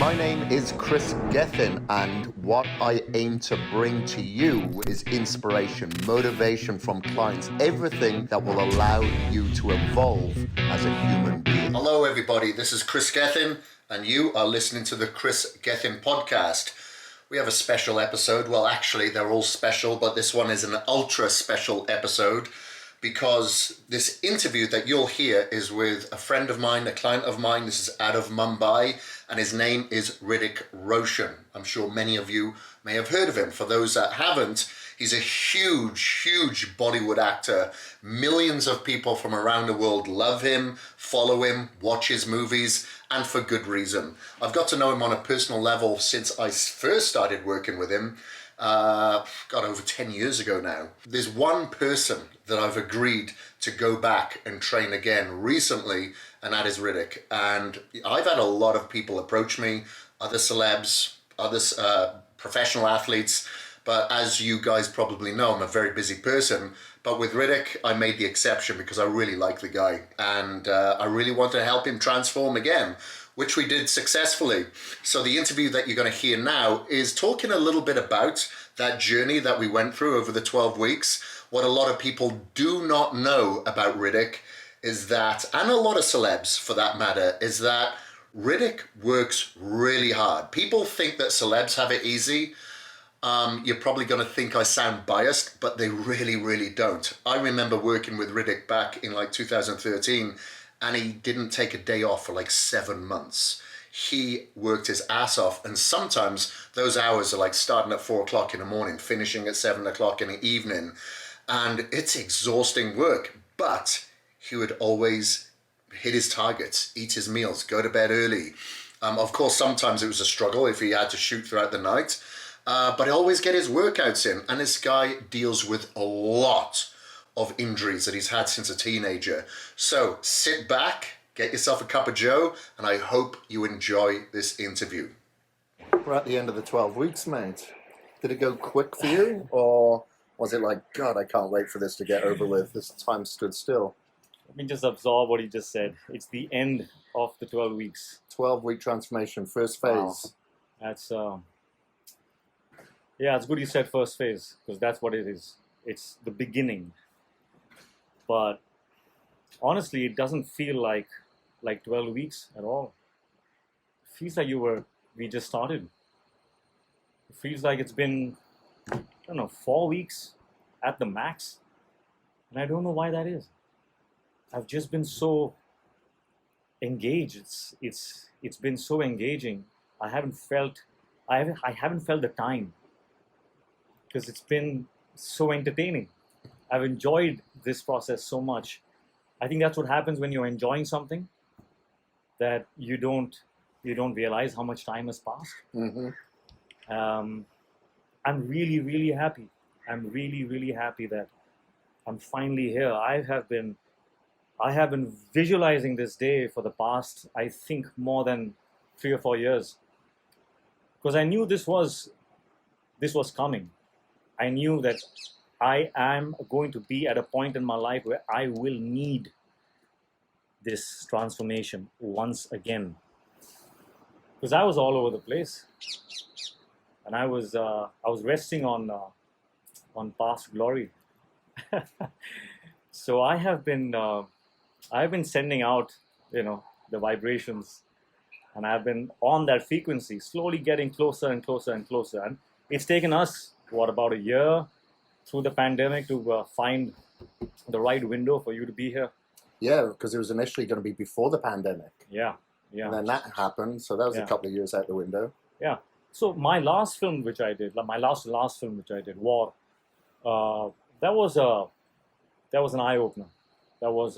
My name is Chris Gethin, and what I aim to bring to you is inspiration, motivation from clients, everything that will allow you to evolve as a human being. Hello everybody, this is Chris Gethin, and you are listening to the Chris Gethin podcast. We have a special episode. Well, actually, they're all special, but this one is an ultra special episode because this interview that you'll hear is with a friend of mine, a client of mine. This is out of Mumbai, and his name is Hrithik Roshan. I'm sure many of you may have heard of him. For those that haven't, he's a huge Bollywood actor. Millions of people from around the world love him, follow him, watch his movies, and for good reason. I've got to know him on a personal level since I first started working with him. Over 10 years ago now. There's one person that I've agreed to go back and train again recently, and that is Hrithik. And I've had a lot of people approach me, other celebs, other professional athletes, but as you guys probably know, I'm a very busy person. But with Hrithik, I made the exception because I really like the guy, and I really want to help him transform again, which we did successfully. So the interview that you're going to hear now is talking a little bit about that journey that we went through over the 12 weeks. What a lot of people do not know about Hrithik is that, and a lot of celebs for that matter, is that Hrithik works really hard. People think that celebs have it easy. You're probably going to think I sound biased, but they really don't. I remember working with Hrithik back in like 2013, and he didn't take a day off for like 7 months. He worked his ass off, and sometimes those hours are like starting at 4 o'clock in the morning, finishing at 7 o'clock in the evening, and it's exhausting work, but he would always hit his targets, eat his meals, go to bed early. Of course, sometimes it was a struggle if he had to shoot throughout the night, but he always get his workouts in, and this guy deals with a lot of injuries that he's had since a teenager. So sit back, get yourself a cup of joe, and I hope you enjoy this interview. We're at the end of the 12 weeks, mate. Did it go quick for you, or was it like, God, I can't wait for this to get over with? This time stood still. Let me just absorb what you just said. It's the end of the 12 weeks. 12-week transformation, first phase. Wow. That's, yeah, it's good you said first phase, because that's what it is. It's the beginning. But honestly, it doesn't feel like 12 weeks at all. It feels like we just started. It feels like it's been, 4 weeks at the max. And I don't know why that is. I've just been so engaged. It's been so engaging. I haven't felt the time, because it's been so entertaining. I've enjoyed this process so much. I think that's what happens when you're enjoying something, that you don't realize how much time has passed. Mm-hmm. I'm really happy. I'm really happy that I'm finally here. I have been visualizing this day for the past, I think, more than 3 or 4 years, because I knew this was coming. I knew that I am going to be at a point in my life where I will need this transformation once again. Because I was all over the place, and I was resting on past glory. So I have been sending out the vibrations, and I've been on that frequency, slowly getting closer and closer and closer. And it's taken us about a year through the pandemic to find the right window for you to be here. Yeah, because it was initially going to be before the pandemic. Yeah. And then that happened, so that was a couple of years out the window. Yeah. So my last film which I did, my last film which I did, War, that was an eye-opener. That was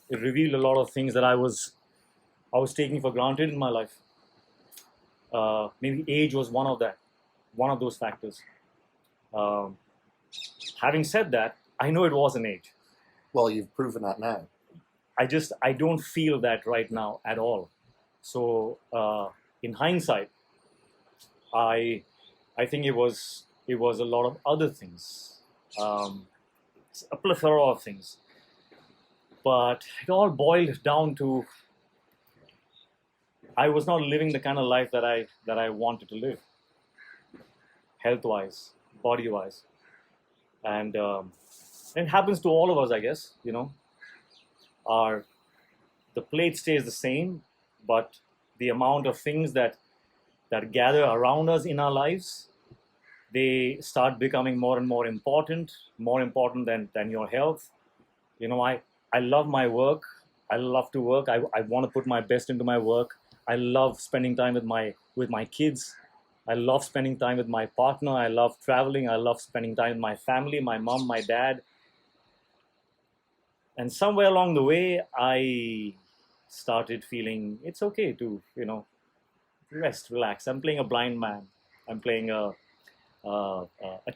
it revealed a lot of things that I was taking for granted in my life. Maybe age was one of those factors. Having said that, I know it was an age. Well, you've proven that now. I don't feel that right now at all. So in hindsight, I think it was a lot of other things, a plethora of things. But it all boiled down to I was not living the kind of life that I wanted to live, health-wise, body-wise, and it happens to all of us, I guess. Our the plate stays the same, but the amount of things that gather around us in our lives, they start becoming more and more important than your health. I love my work. I love to work. I want to put my best into my work. I love spending time with my kids. I love spending time with my partner. I love traveling. I love spending time with my family, my mom, my dad. And somewhere along the way, I started feeling it's okay to, rest, relax. I'm playing a blind man. I'm playing a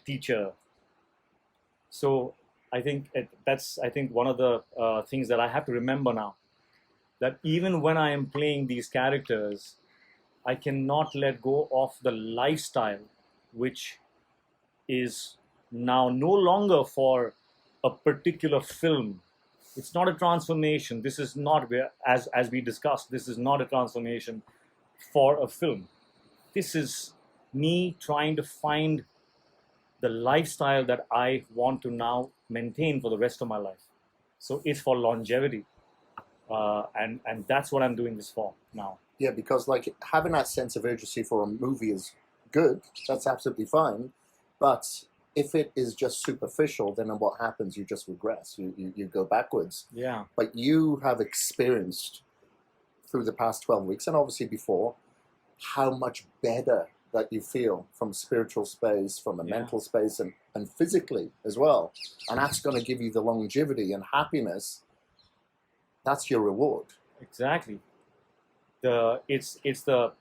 teacher. So I think that's one of the things that I have to remember now. That even when I am playing these characters, I cannot let go of the lifestyle, which is now no longer for a particular film. It's not a transformation. This is not as we discussed. This is not a transformation for a film. This is me trying to find the lifestyle that I want to now maintain for the rest of my life. So it's for longevity, and that's what I'm doing this for now. Yeah, because like having that sense of urgency for a movie is good. That's absolutely fine. But if it is just superficial, then what happens? You just regress. You go backwards. Yeah. But you have experienced through the past 12 weeks, and obviously before, how much better that you feel from spiritual space, from a mental space, and physically as well. And that's going to give you the longevity and happiness. That's your reward. Exactly. It's the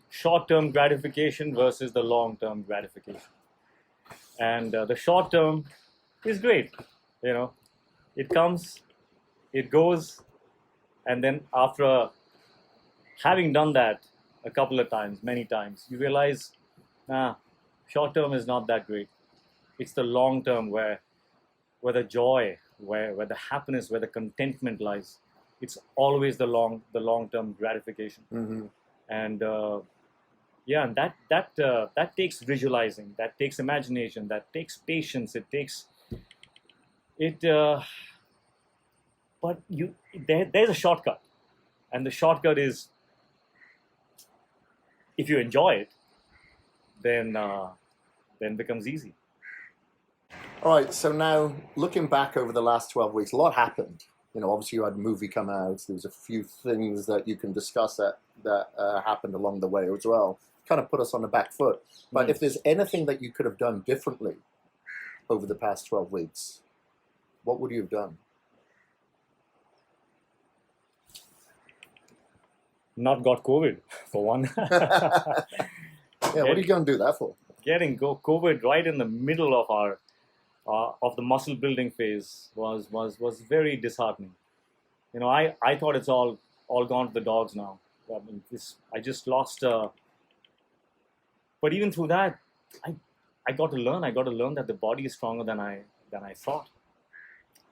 short-term gratification versus the long-term gratification. And the short-term is great. It comes, it goes, and then after having done that a couple of times, many times, you realize, short-term is not that great. It's the long-term where the joy, where the happiness, where the contentment lies. It's always the long-term gratification. Mm-hmm. And and that takes visualizing, that takes imagination, that takes patience. But there's a shortcut, and the shortcut is, if you enjoy it, then it becomes easy. All right, so now looking back over the last 12 weeks, a lot happened. Obviously you had a movie come out. There was a few things that you can discuss that happened along the way as well. Kind of put us on the back foot. But if there's anything that you could have done differently over the past 12 weeks, what would you have done? Not got COVID, for one. Yeah, what are you going to do that for? Getting COVID right in the middle of our of the muscle building phase was very disheartening. I thought it's all gone to the dogs now. I just lost. But even through that, I got to learn. I got to learn that the body is stronger than I thought.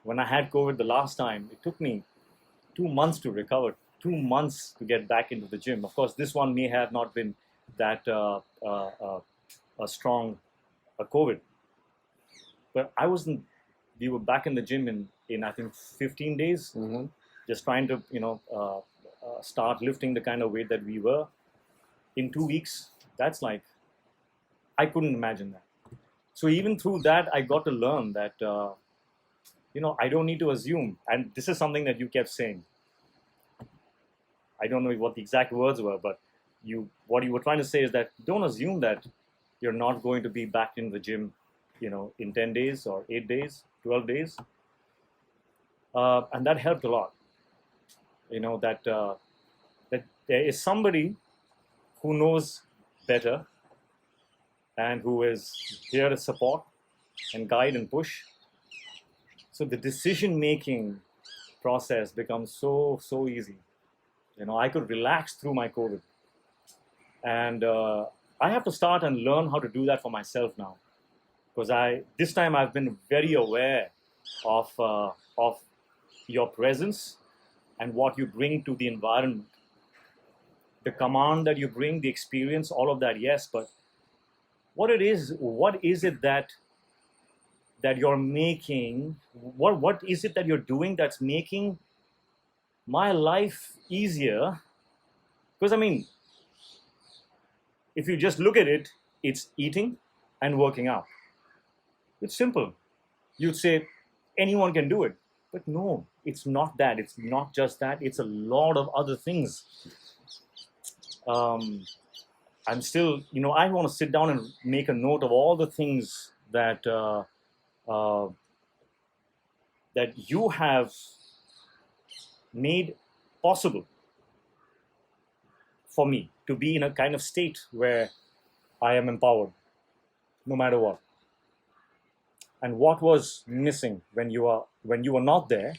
When I had COVID the last time, it took me 2 months to recover. 2 months to get back into the gym. Of course, this one may have not been that a strong COVID. But we were back in the gym in I think 15 days, just trying to start lifting the kind of weight that we were. In 2 weeks, that's like, I couldn't imagine that. So even through that, I got to learn that I don't need to assume. And this is something that you kept saying. I don't know what the exact words were, but what you were trying to say is that don't assume that you're not going to be back in the gym, in 10 days or 8 days, 12 days. And that helped a lot. That there is somebody who knows better and who is here to support and guide and push. So the decision-making process becomes so easy. I could relax through my COVID. And I have to start and learn how to do that for myself now. Because this time I've been very aware of your presence and what you bring to the environment. the command that you bring, the experience, all of that, yes. But what is it that you're making? What is it that you're doing that's making my life easier? Because I mean, if you just look at it, it's eating and working out. It's simple. You'd say anyone can do it. But no, it's not that. It's not just that. It's a lot of other things. I'm still, I want to sit down and make a note of all the things that that you have made possible for me to be in a kind of state where I am empowered, no matter what. And what was missing when you were not there?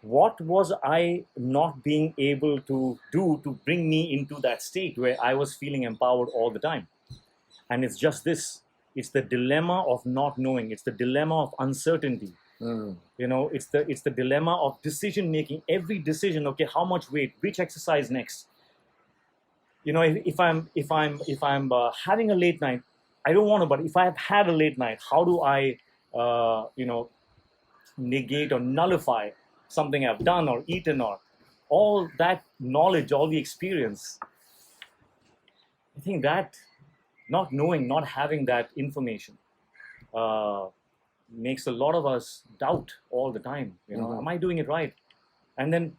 What was I not being able to do to bring me into that state where I was feeling empowered all the time? And it's just this. It's the dilemma of not knowing. It's the dilemma of uncertainty. It's the dilemma of decision making. Every decision. Okay, how much weight? Which exercise next? If I'm having a late night, I don't want to. But if I have had a late night, how do I, negate or nullify something I've done or eaten, or all that knowledge, all the experience? I think that not knowing, not having that information makes a lot of us doubt all the time. Am I doing it right? And then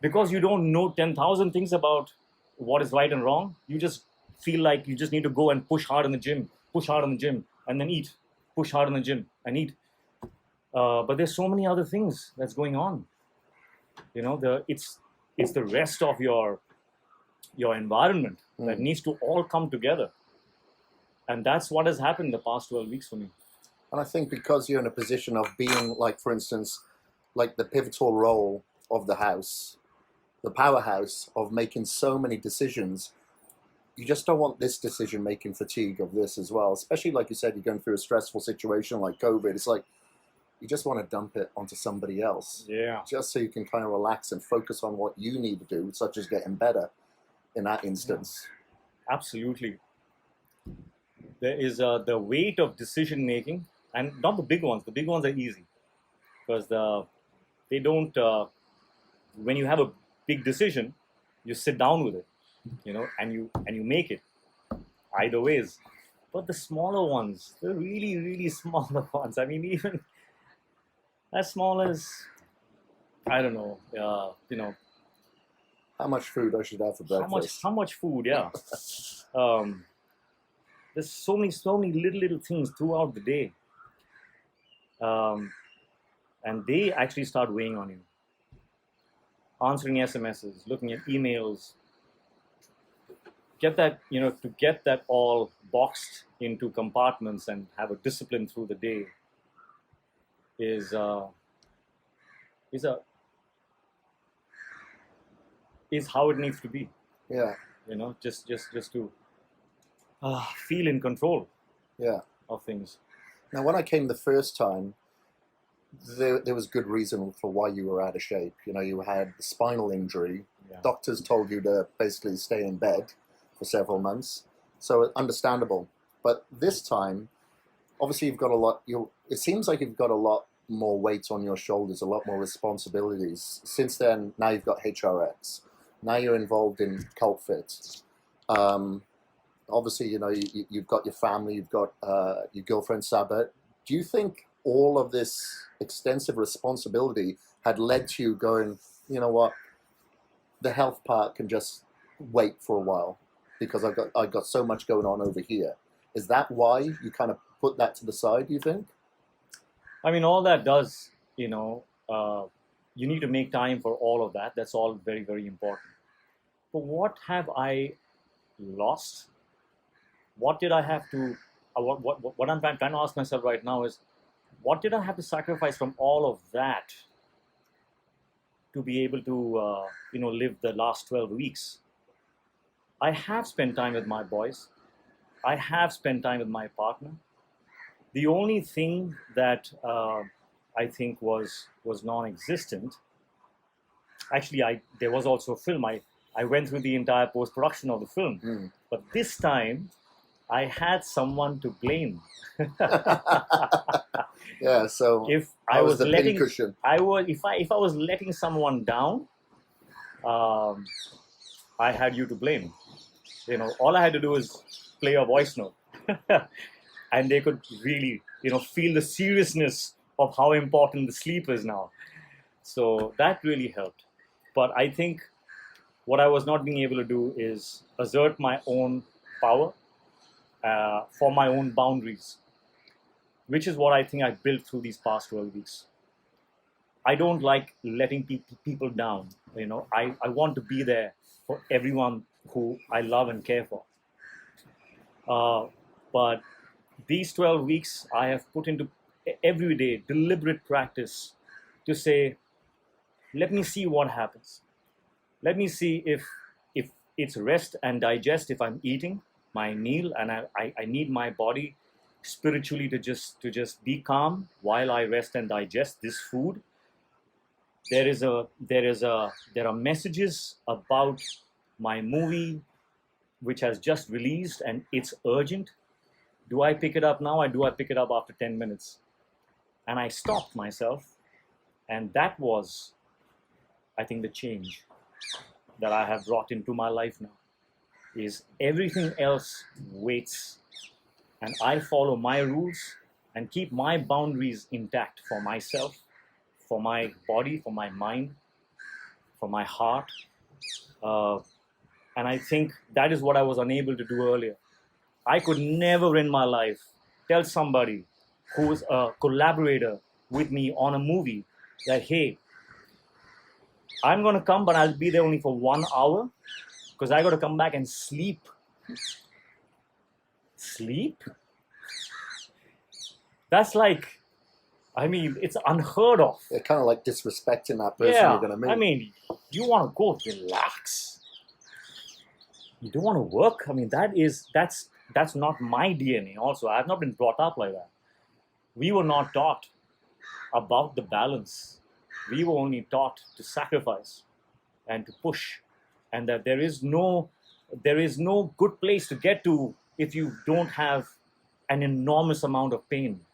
because you don't know 10,000 things about what is right and wrong, you just feel like you just need to go and push hard in the gym, and then eat, push hard in the gym and eat. But there's so many other things that's going on. It's the rest of your environment that needs to all come together. And that's what has happened the past 12 weeks for me. And I think because you're in a position of being, like, for instance, like the pivotal role of the house, the powerhouse of making so many decisions, you just don't want this decision-making fatigue of this as well. Especially, like you said, you're going through a stressful situation like COVID. It's like you just want to dump it onto somebody else. Yeah. Just so you can kind of relax and focus on what you need to do, such as getting better in that instance. Yeah. Absolutely. There is the weight of decision-making, and not the big ones. The big ones are easy because they don't. When you have a big decision, you sit down with it, and you make it. Either ways, but the smaller ones, the really, really smaller ones. I mean, even as small as, I don't know, how much food I should have for breakfast. How much food? Yeah. There's so many little things throughout the day. And they actually start weighing on you. Answering SMSs, looking at emails, to get that all boxed into compartments and have a discipline through the day is how it needs to be. Yeah. Just to feel in control. Yeah. Of things. Now, when I came the first time, there was good reason for why you were out of shape. You had the spinal injury. Yeah. Doctors told you to basically stay in bed for several months. So understandable. But this time, obviously you've got a lot. It seems like you've got a lot more weight on your shoulders, a lot more responsibilities. Since then, now you've got HRX. Now you're involved in Cult Fit. Obviously, you've got your family, you've got your girlfriend Sabat. Do you think all of this extensive responsibility had led to you going, you know what, the health part can just wait for a while because I've got so much going on over here? Is that why you kind of put that to the side, do you think? I mean, all that does, you need to make time for all of that. That's all very, very important. But what have I lost? What did I have to, what I'm trying to ask myself right now is, what did I have to sacrifice from all of that to be able to, live the last 12 weeks? I have spent time with my boys. I have spent time with my partner. The only thing that I think was non-existent, actually, there was also a film. I went through the entire post-production of the film. But this time, I had someone to blame. Yeah, so If I I was was the letting, pincushion. if I was letting someone down, I had you to blame. You know, all I had to do is play a voice note, and they could really, feel the seriousness of how important the sleep is now. So that really helped. But I think what I was not being able to do is assert my own power for my own boundaries, which is what I think I built through these past 12 weeks. I don't like letting people down. I want to be there for everyone who I love and care for. But these 12 weeks, I have put into everyday deliberate practice to say, let me see what happens. Let me see if it's rest and digest, if I'm eating my meal and I need my body spiritually to just be calm while I rest and digest this food. There are messages about my movie which has just released and it's urgent. Do I pick it up now or do I pick it up after 10 minutes? And I stopped myself, and that was, I think, the change that I have brought into my life now. Is everything else waits, and I follow my rules and keep my boundaries intact for myself, for my body, for my mind, for my heart. And I think that is what I was unable to do earlier. I could never in my life tell somebody who is a collaborator with me on a movie that, hey, I'm going to come, but I'll be there only for 1 hour because I got to come back and sleep. Sleep? That's like, it's unheard of. They're kind of like disrespecting that person you're going to meet. You want to go relax. You don't want to work. That's not my DNA also. I have not been brought up like that. We were not taught about the balance. We were only taught to sacrifice and to push, and that there is no good place to get to if you don't have an enormous amount of pain.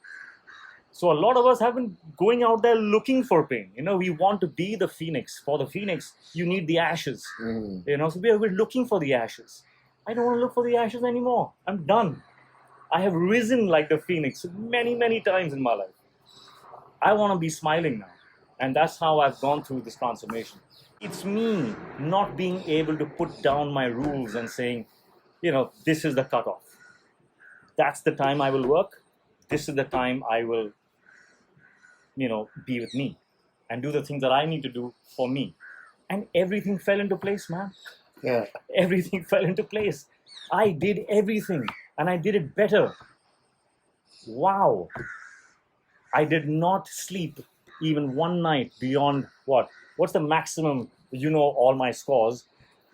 So a lot of us have been going out there looking for pain. We want to be the phoenix. For the phoenix, you need the ashes. So we're looking for the ashes. I don't want to look for the ashes anymore. I'm done. I have risen like the phoenix many, many times in my life. I want to be smiling now. And that's how I've gone through this transformation. It's me not being able to put down my rules and saying, this is the cutoff. That's the time I will work. This is the time I will, be with me and do the things that I need to do for me. And everything fell into place, man. Yeah. Everything fell into place. I did everything and I did it better. Wow. I did not sleep even one night beyond what? What's the maximum? All my scores.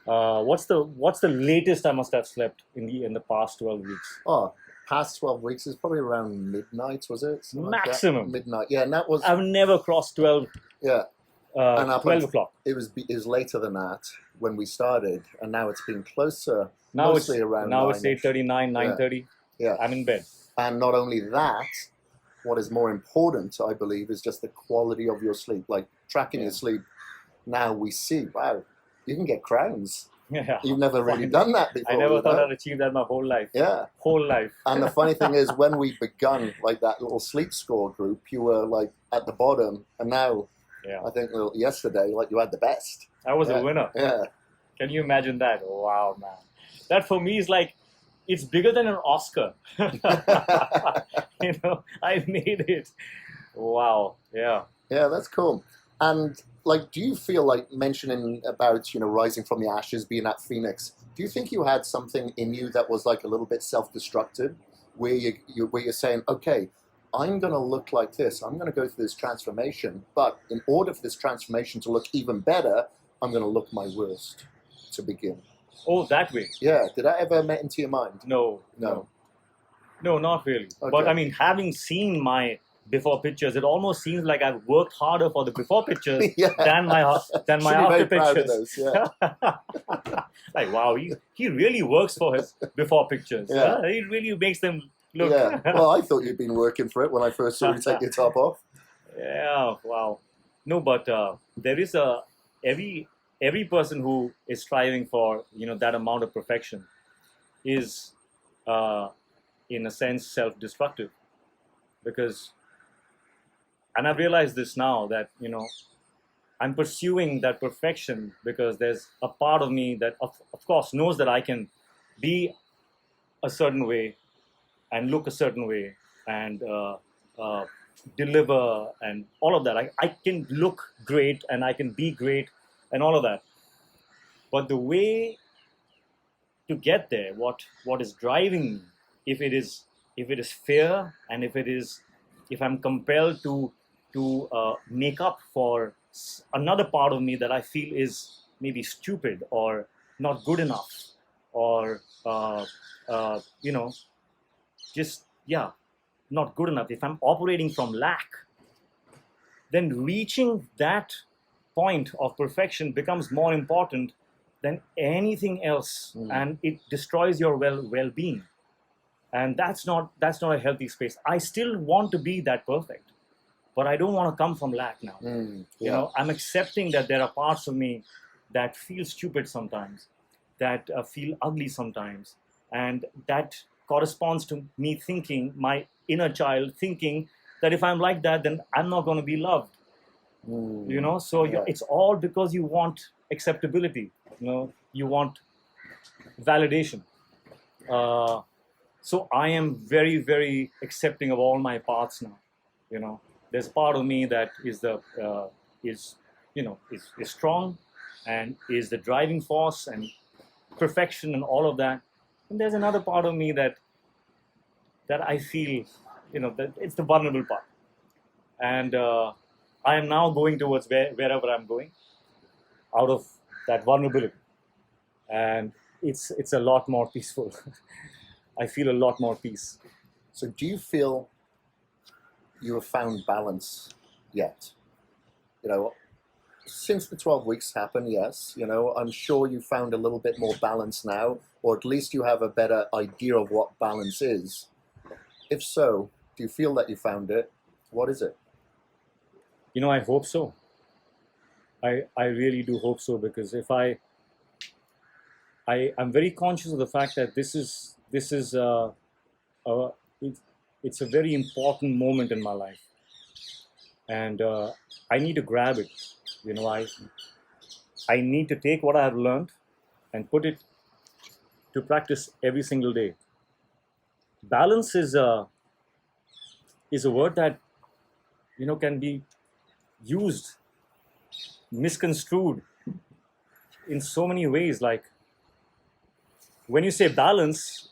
What's the latest I must have slept in the past 12 weeks? Oh, past 12 weeks is probably around midnight, was it? Something Maximum. like midnight. Yeah, and that was. I've never crossed 12. Yeah. And 12 o'clock. It was later than that when we started, and now it's been closer. Now mostly around. Now it's 8:39, 9:30. Yeah. I'm in bed. And not only that, what is more important, I believe, is just the quality of your sleep. Like tracking your sleep. Now we see, wow, you can get crowns. Yeah. You've never really done that before. I never thought I'd achieve that my whole life. Yeah. Whole life. And the funny thing is, when we begun like that little sleep score group, you were like at the bottom, and now, I think yesterday, like you had the best. I was a winner. Yeah. Can you imagine that? Wow, man. That for me is like, it's bigger than an Oscar. I made it. Wow. Yeah. Yeah, that's cool. And like, do you feel like mentioning about, rising from the ashes, being that phoenix, do you think you had something in you that was like a little bit self-destructive, where you're saying, okay, I'm going to look like this, I'm going to go through this transformation, but in order for this transformation to look even better, I'm going to look my worst to begin? Oh, that way? Yeah. Did that ever enter your mind? No, not really. Okay. But having seen my before pictures, it almost seems like I've worked harder for the before pictures Yeah. than my Should be after very proud of pictures. those, yeah. Like, wow, he really works for his before pictures. Yeah. He really makes them look. Yeah. Well, I thought you'd been working for it when I first saw you take your top off. Yeah, wow. No, but there is every person who is striving for that amount of perfection is in a sense self-destructive, because, and I've realized this now, that I'm pursuing that perfection because there's a part of me that of course knows that I can be a certain way and look a certain way and deliver and all of that. I can look great and I can be great and all of that. But the way to get there, what is driving me, if it is fear, and if I'm compelled to make up for another part of me that I feel is maybe stupid or not good enough, or just not good enough, if I'm operating from lack, then reaching that point of perfection becomes more important than anything else, and it destroys your well-being, and that's not a healthy space. I still want to be that perfect, but I don't want to come from lack now. I'm accepting that there are parts of me that feel stupid sometimes, that feel ugly sometimes, and that corresponds to me thinking, my inner child thinking, that if I'm like that, then I'm not going to be loved. So it's all because you want acceptability. You want validation. So I am very, very accepting of all my paths now. There's part of me that is is strong and is the driving force and perfection and all of that. And there's another part of me that I feel, that it's the vulnerable part. And I am now going towards wherever I'm going out of that vulnerability. And it's a lot more peaceful. I feel a lot more peace. So do you feel you have found balance yet? Since the 12 weeks happened, yes, I'm sure you found a little bit more balance now, or at least you have a better idea of what balance is. If so, do you feel that you found it? What is it? I hope so. I really do hope so, because if I'm very conscious of the fact that this is it's a very important moment in my life, and I need to grab it. I need to take what I have learned and put it to practice every single day. Balance is a word that can be used, misconstrued in so many ways. Like, when you say balance,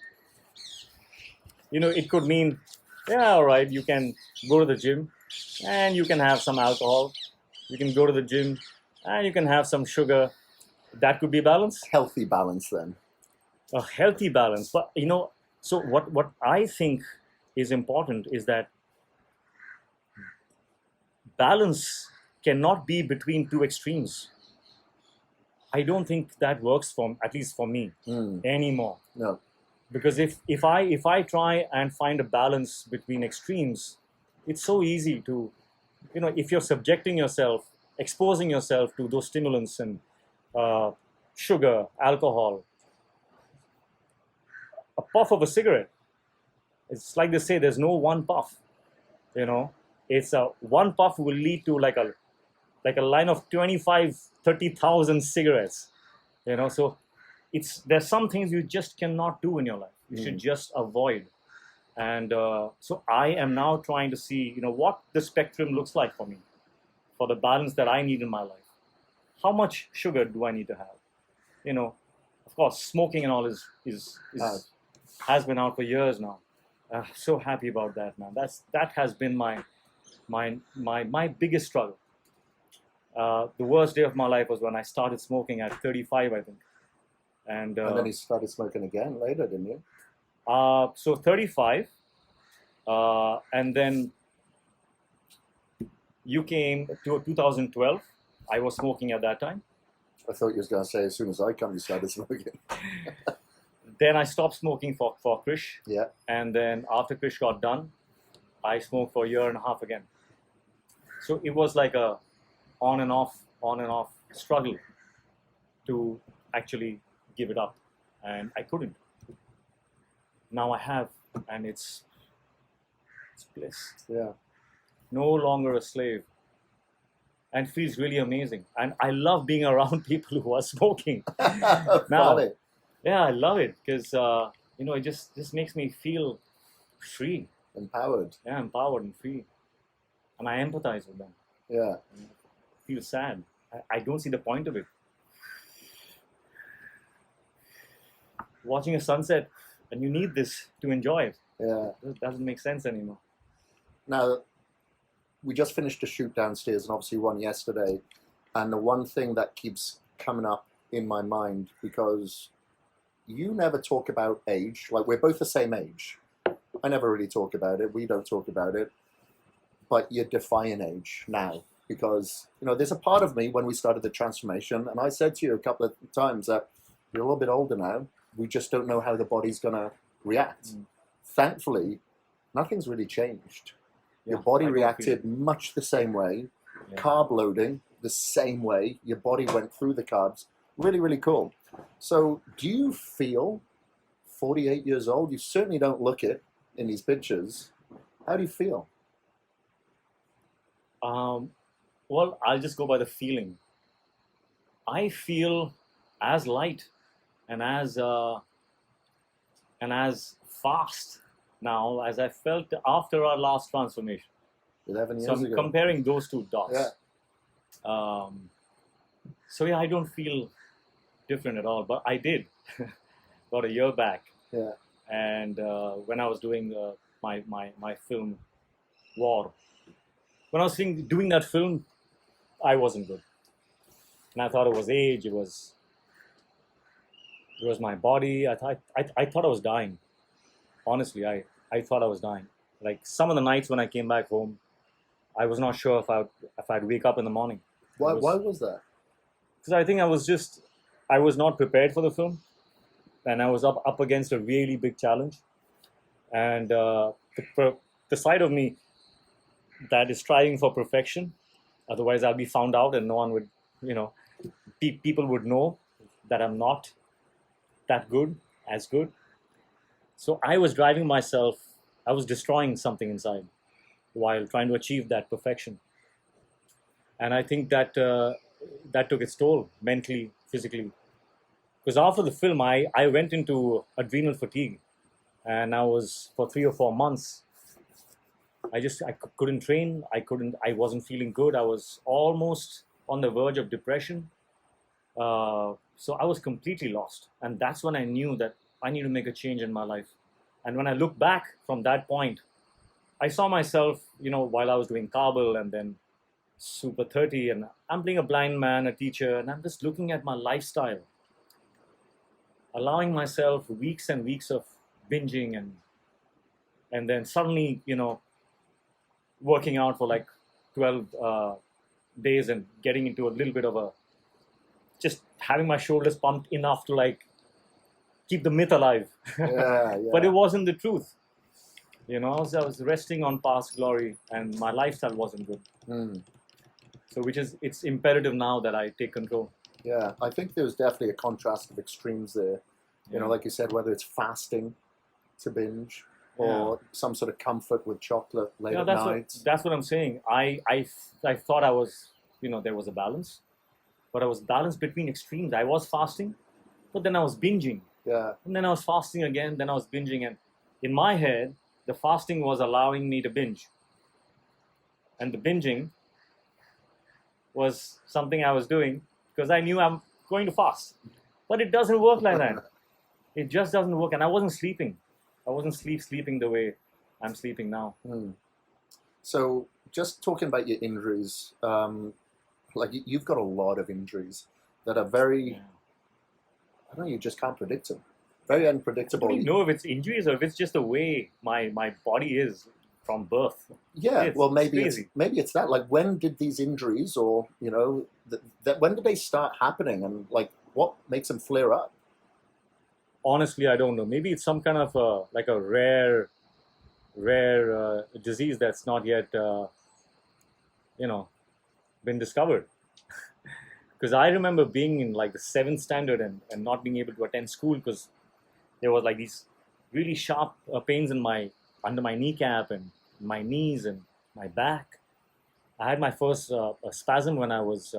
it could mean, yeah, all right, you can go to the gym and you can have some alcohol. You can go to the gym and you can have some sugar. That could be balance. Healthy balance, then. A healthy balance. But, so what I think is important is that balance cannot be between two extremes. I don't think that works at least for me anymore. No. Because if I try and find a balance between extremes, it's so easy to, if you're subjecting yourself, exposing yourself to those stimulants and sugar, alcohol, a puff of a cigarette, it's like they say, there's no one puff. It's one puff will lead to like a line of 25, 30,000 cigarettes. So there's some things you just cannot do in your life. You should just avoid. And so I am now trying to see, what the spectrum looks like for me, for the balance that I need in my life. How much sugar do I need to have? Of course, smoking and all has been out for years now. So happy about that, man. That has been my biggest struggle. The worst day of my life was when I started smoking at 35, I think. And then you started smoking again later, didn't you? So 35, and then You came to 2012. I was smoking at that time. I thought you was going to say as soon as I come, you started smoking. Then I stopped smoking for Krrish. Yeah. And then after Krrish got done, I smoked for a year and a half again. So it was like a on and off struggle to actually give it up. And I couldn't. Now I have, and it's bliss. Yeah. No longer a slave. And feels really amazing. And I love being around people who are smoking. Now, Funny. yeah, I love it because it just makes me feel free. Empowered. Yeah, empowered and free. And I empathize with them. Yeah. I feel sad. I don't see the point of it. Watching a sunset, and you need this to enjoy it. Yeah. It doesn't make sense anymore. Now, we just finished a shoot downstairs, and obviously one yesterday. And the one thing that keeps coming up in my mind, because you never talk about age. Like, we're both the same age. I never really talk about it. We don't talk about it. But you're defying age now. Because, there's a part of me when we started the transformation, and I said to you a couple of times that you're a little bit older now. We just don't know how the body's going to react. Thankfully, nothing's really changed. Your body reacted much the same way. Yeah. Carb loading, the same way. Your body went through the carbs. Really, really cool. So do you feel 48 years old? You certainly don't look it in these pictures. How do you feel? Well, I'll just go by the feeling. I feel as light and as fast now as I felt after our last transformation. 11 years So I'm ago. comparing those two dots. Yeah. So yeah, I don't feel different at all, but I did about a year back. Yeah. And when I was doing my film War, when I was doing that film, I wasn't good, and I thought it was age. It was my body. I thought I was dying. Honestly, I thought I was dying. Like some of the nights when I came back home, I was not sure if I'd wake up in the morning. Why was that? Because I think I was not prepared for the film, and I was up against a really big challenge, and the side of me that is striving for perfection, otherwise I'll be found out, and no one would, people would know that I'm not that good, as good. So I was driving myself, I was destroying something inside while trying to achieve that perfection. And I think that that took its toll mentally, physically. Because after the film, I went into adrenal fatigue, and I was for 3 or 4 months. I couldn't train. I wasn't feeling good. I was almost on the verge of depression. So I was completely lost. And that's when I knew that I need to make a change in my life. And when I look back from that point, I saw myself, while I was doing Kabul and then Super 30, and I'm playing a blind man, a teacher, and I'm just looking at my lifestyle, allowing myself weeks and weeks of binging and then suddenly, working out for like 12 days and getting into a little bit of just having my shoulders pumped enough to like keep the myth alive. Yeah. But it wasn't the truth. So I was resting on past glory, and my lifestyle wasn't good. So it's imperative now that I take control. Yeah, I think there's definitely a contrast of extremes there. Yeah. Like you said, whether it's fasting to binge or some sort of comfort with chocolate late at night. That's what I'm saying. I thought I was, there was a balance, but I was balanced between extremes. I was fasting, but then I was binging. Yeah. And then I was fasting again, then I was binging. And in my head, the fasting was allowing me to binge. And the binging was something I was doing because I knew I'm going to fast. But it doesn't work like that. It just doesn't work. And I wasn't sleeping. I wasn't sleeping the way I'm sleeping now. So just talking about your injuries, like you've got a lot of injuries that are very, I don't know, you just can't predict them. Very unpredictable. I don't know if it's injuries or if it's just the way my body is. from birth. Yeah, It's well, maybe crazy. it's that. Like, when did these injuries, or when did they start happening, and like what makes them flare up? Honestly, I don't know. Maybe it's some kind of like a rare disease that's not yet been discovered. Because I remember being in like the seventh standard and not being able to attend school because there was like these really sharp pains in my under my kneecap and my knees and my back. I had my first spasm when I was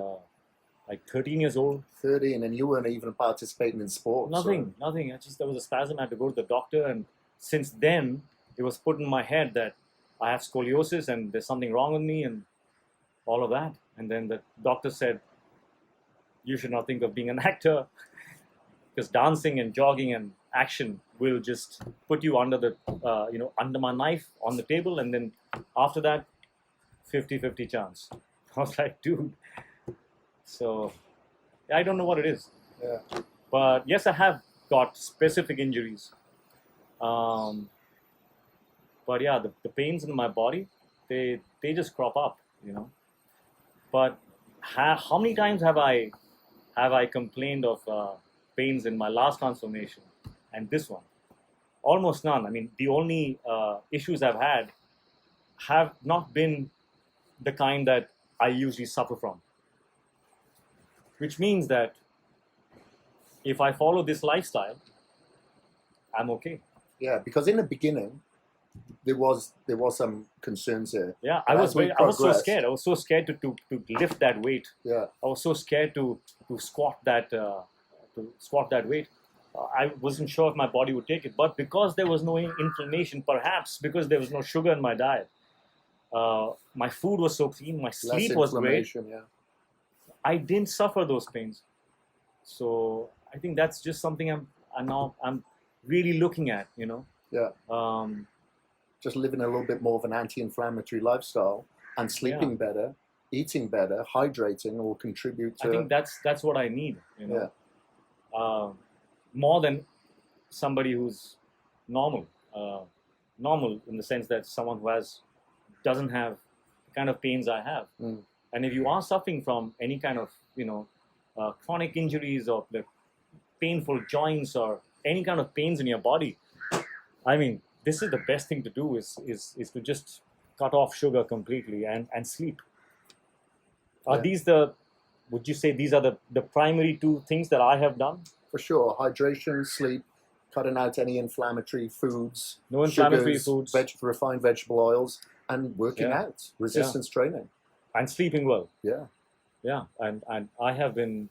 like 13 years old. 30, and then you weren't even participating in sports. Nothing. I just there was a spasm. I had to go to the doctor, and since then it was put in my head that I have scoliosis and there's something wrong with me and all of that. And then the doctor said, you should not think of being an actor because dancing and jogging and action will just put you under the under my knife on the table, and then after that 50-50 chance. I was like, dude. So I don't know what it is. Yeah. But yes, I have got specific injuries. But yeah, the pains in my body, they just crop up, But how many times have I complained of pains in my last transformation and this one? Almost none. I mean, the only issues I've had have not been the kind that I usually suffer from. Which means that if I follow this lifestyle, I'm okay. Yeah, because in the beginning, there was some concerns here. Yeah, I was so scared. I was so scared to lift that weight. Yeah, I was so scared to squat that weight. I wasn't sure if my body would take it, but because there was no inflammation, perhaps because there was no sugar in my diet, my food was so clean, my sleep was great. Yeah. I didn't suffer those pains. So I think that's just something I'm really looking at. Yeah. Just living a little bit more of an anti-inflammatory lifestyle and sleeping better, eating better, hydrating will contribute to. I think that's what I need. More than somebody who's normal. Normal in the sense that someone who doesn't have the kind of pains I have. Mm. And if you are suffering from any kind of chronic injuries or the painful joints or any kind of pains in your body, I mean, this is the best thing to do is to just cut off sugar completely and sleep. Are these would you say these are the primary two things that I have done? For sure. Hydration, sleep, cutting out any inflammatory foods. No inflammatory sugars, foods. Refined vegetable oils, and working out, resistance training. And sleeping well. Yeah. Yeah, and I have been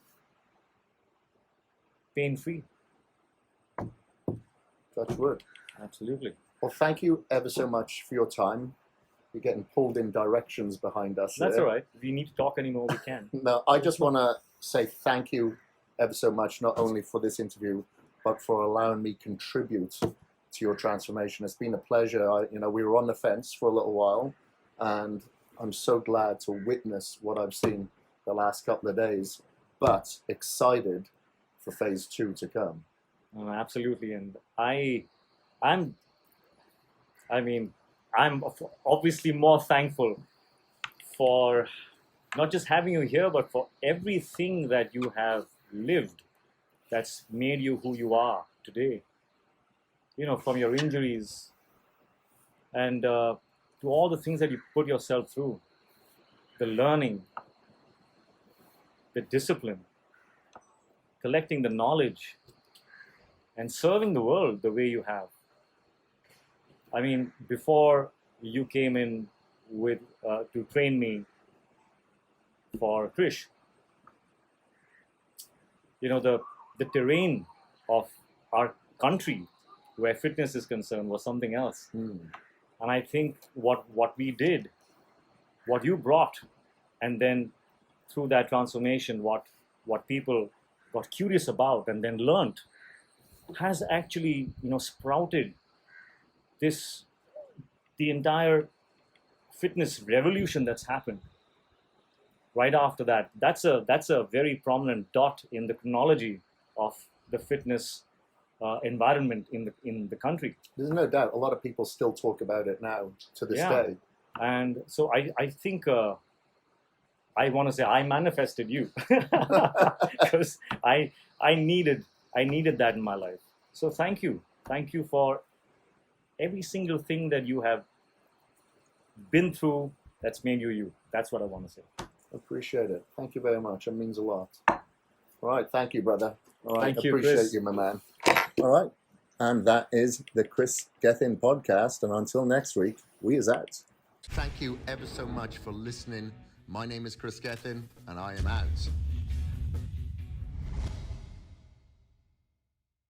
pain-free. Touch wood. Absolutely. Well, thank you ever so much for your time. You're getting pulled in directions behind us. That's all right. If we need to talk anymore, we can. No, I just want to say thank you ever so much, not only for this interview, but for allowing me contribute to your transformation. It's been a pleasure. We were on the fence for a little while, and I'm so glad to witness what I've seen the last couple of days, but excited for phase 2 to come. Absolutely. And I'm obviously more thankful for not just having you here, but for everything that you have lived that's made you who you are today. From your injuries and to all the things that you put yourself through, the learning, the discipline, collecting the knowledge, and serving the world the way you have. I mean, before you came in with to train me for Krrish, the terrain of our country where fitness is concerned was something else. Mm. And I think what we did, what you brought, and then through that transformation, what people got curious about and then learned, has actually sprouted the entire fitness revolution that's happened. Right after that, that's a very prominent dot in the chronology of the fitness environment in the country. There's no doubt. A lot of people still talk about it now to this day. And so I think I want to say I manifested you because I needed that in my life. So thank you for every single thing that you have been through that's made you you. That's what I want to say. Appreciate it. Thank you very much. It means a lot. All right. Thank you, brother. All right. Thank you, Appreciate Chris. you, my man. All right. And that is the Chris Gethin podcast. And until next week, we is out. Thank you ever so much for listening. My name is Chris Gethin, and I am out.